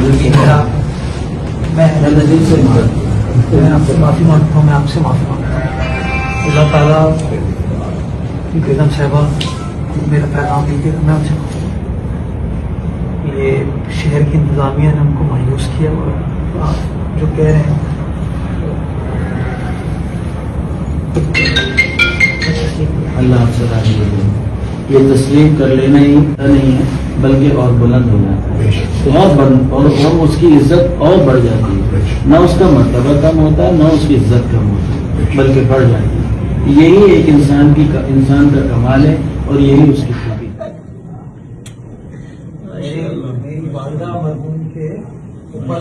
دل سے میں آپ سے معافی مانگتا ہوں، میں آپ سے معافی مانگتا ہوں. اللہ تعالیٰ کی بیگم صاحبہ میرا پیغام دیجیے گا. میں آپ سے معافی مانگتا ہوں. یہ شہر کی انتظامیہ نے ہم کو مایوس کیا، اور آپ جو کہہ رہے ہیں اللہ آپ سے راضی ہو جائے. یہ تسلیم کر لینا ہی نہیں ہے بلکہ اور بلند ہو جاتا ہے، اور بلند اور اس کی عزت اور بڑھ جاتی ہے. نہ اس کا مرتبہ کم ہوتا ہے، نہ اس کی عزت کم ہوتی ہے، بلکہ بڑھ جاتی ہے. یہی ایک انسان کا کمال ہے، اور یہی اس کی خوبی ہے. میری والدہ مرحوم کے اوپر